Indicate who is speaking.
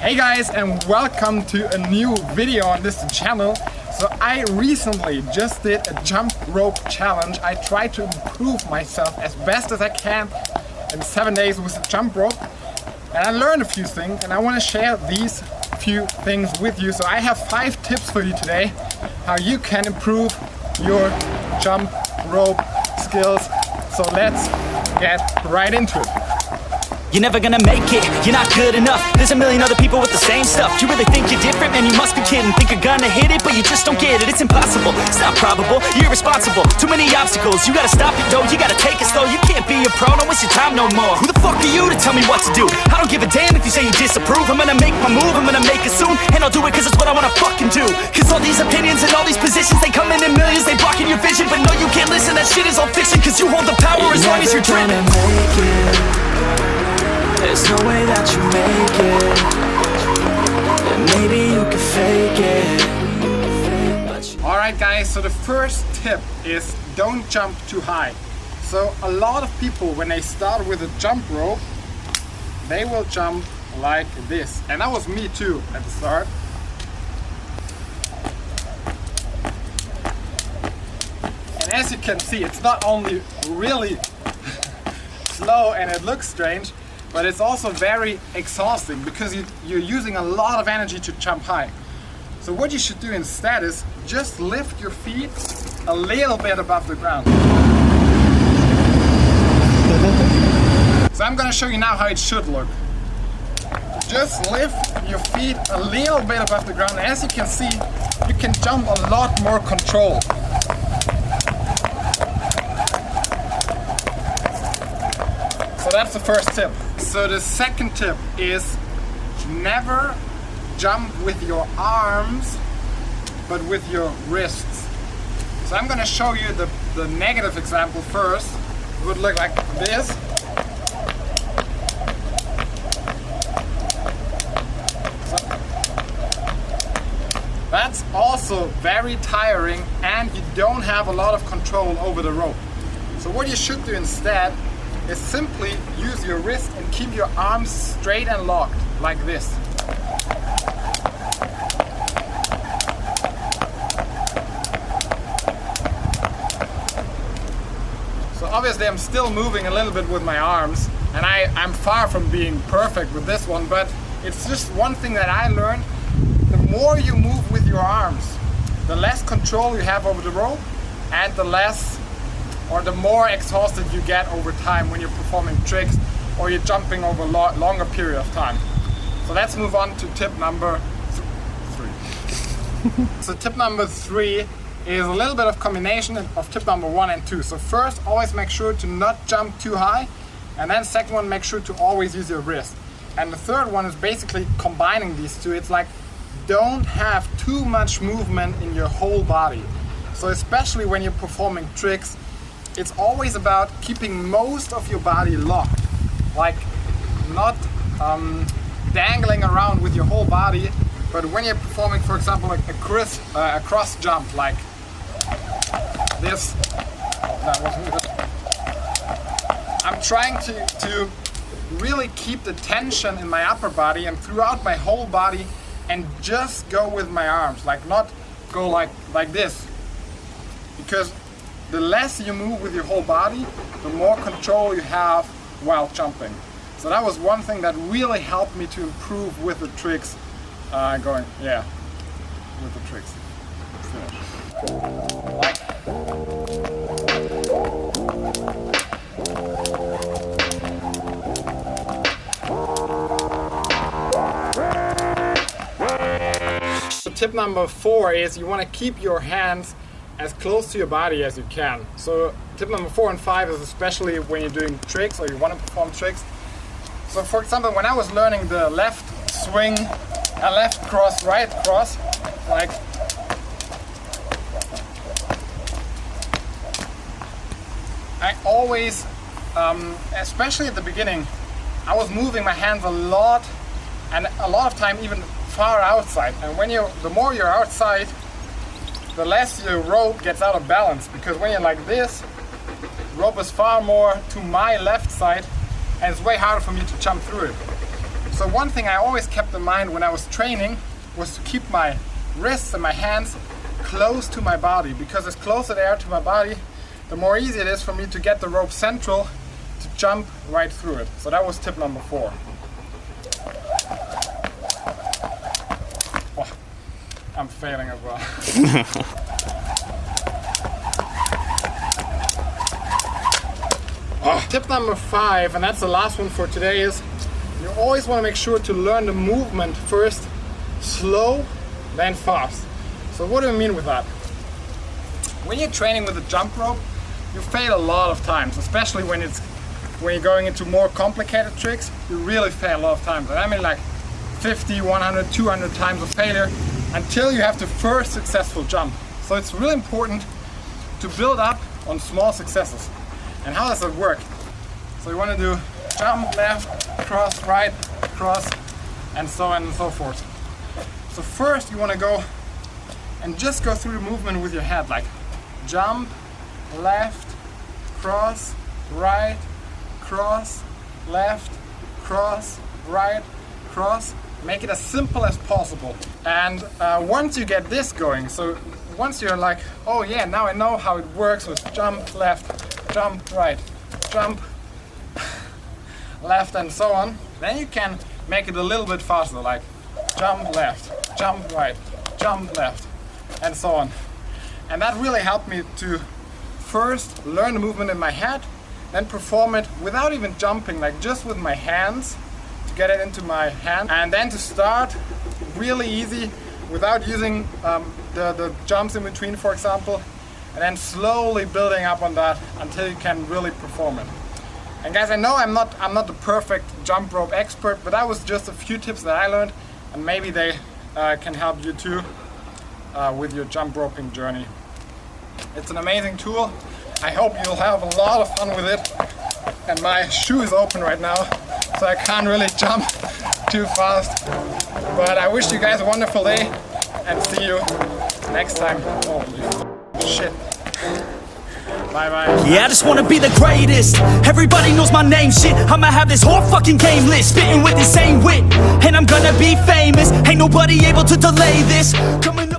Speaker 1: Hey guys, and welcome to a new video on this channel. So I recently just did a jump rope challenge. I tried to improve myself as best as I can in 7 days with a jump rope. And I learned a few things and I want to share these few things with you. So I have 5 tips for you today how you can improve your jump rope skills. So let's get right into it.
Speaker 2: You're never gonna make it, you're not good enough. There's a million other people with the same stuff. You really think you're different? Man, you must be kidding. Think you're gonna hit it, but you just don't get it. It's impossible, it's not probable, you're irresponsible. Too many obstacles, you gotta stop it though. You gotta take it slow, you can't be a pro. Don't waste your time no more. Who the fuck are you to tell me what to do? I don't give a damn if you say you disapprove. I'm gonna make my move, I'm gonna make it soon. And I'll do it cause it's what I wanna fucking do. Cause all these opinions and all these positions, they come in millions. They blocking your vision, but no, you can't listen. That shit is all fiction. Cause you hold the power as long as you're dreaming.
Speaker 3: There's no way that you make it, and maybe you can fake it.
Speaker 1: Alright guys, so the first tip is don't jump too high. So a lot of people, when they start with a jump rope, they will jump like this. And that was me too at the start. And as you can see, it's not only really slow and it looks strange, but it's also very exhausting because you're using a lot of energy to jump high. So what you should do instead is just lift your feet a little bit above the ground. So I'm gonna show you now how it should look. Just lift your feet a little bit above the ground. As you can see, you can jump a lot more controlled. So that's the first tip. So the second tip is never jump with your arms, but with your wrists. So I'm gonna show you the negative example first. It would look like this. So that's also very tiring and you don't have a lot of control over the rope. So what you should do instead is simply use your wrist and keep your arms straight and locked, like this. So obviously I'm still moving a little bit with my arms, and I'm far from being perfect with this one, but it's just one thing that I learned. The more you move with your arms, the less control you have over the rope, and the more exhausted you get over time when you're performing tricks or you're jumping over a longer period of time. So let's move on to tip number 3. So tip number 3 is a little bit of combination of tip number 1 and 2. So first, always make sure to not jump too high, and then second one, make sure to always use your wrist. And the third one is basically combining these two. It's like don't have too much movement in your whole body. So especially when you're performing tricks, it's always about keeping most of your body locked, like not dangling around with your whole body, but when you're performing, for example, like a cross jump like this, I'm trying to really keep the tension in my upper body and throughout my whole body and just go with my arms, like not go like this, because the less you move with your whole body, the more control you have while jumping. So that was one thing that really helped me to improve with the tricks. With the tricks. So tip number 4 is you want to keep your hands as close to your body as you can. So tip number 4 and 5 is especially when you're doing tricks or you want to perform tricks. So for example, when I was learning the left swing, a left cross, right cross, like I always, especially at the beginning, I was moving my hands a lot and a lot of time even far outside. And the more you're outside, the less your rope gets out of balance, because when you're like this, rope is far more to my left side and it's way harder for me to jump through it. So one thing I always kept in mind when I was training was to keep my wrists and my hands close to my body, because as closer they are to my body, the more easy it is for me to get the rope central to jump right through it. So that was tip number 4. Oh, I'm failing as well. Tip number 5, and that's the last one for today, is you always want to make sure to learn the movement first, slow, then fast. So what do I mean with that? When you're training with a jump rope, you fail a lot of times, especially when you're going into more complicated tricks. You really fail a lot of times. And I mean like 50, 100, 200 times of failure until you have the first successful jump. So it's really important to build up on small successes. And how does that work? So you want to do jump, left, cross, right, cross, and so on and so forth. So first you want to go and just go through the movement with your head, like jump, left, cross, right, cross, left, cross, right, cross. Make it as simple as possible. And once you get this going, so once you're like, oh yeah, now I know how it works with jump, left, jump, right, jump, left, and so on, then you can make it a little bit faster, like jump left, jump right, jump left, and so on. And that really helped me to first learn the movement in my head, then perform it without even jumping, like just with my hands, to get it into my hand, and then to start really easy without using the jumps in between, for example, and then slowly building up on that until you can really perform it. And guys, I know I'm not the perfect jump rope expert, but that was just a few tips that I learned, and maybe they can help you too with your jump roping journey. It's an amazing tool. I hope you'll have a lot of fun with it. And my shoe is open right now, so I can't really jump too fast. But I wish you guys a wonderful day, and see you next time. Holy shit. Bye bye.
Speaker 2: Yeah, I just wanna be the greatest. Everybody knows my name, shit. I'ma have this whole fucking game list, spitting with the same wit, and I'm gonna be famous. Ain't nobody able to delay this. Coming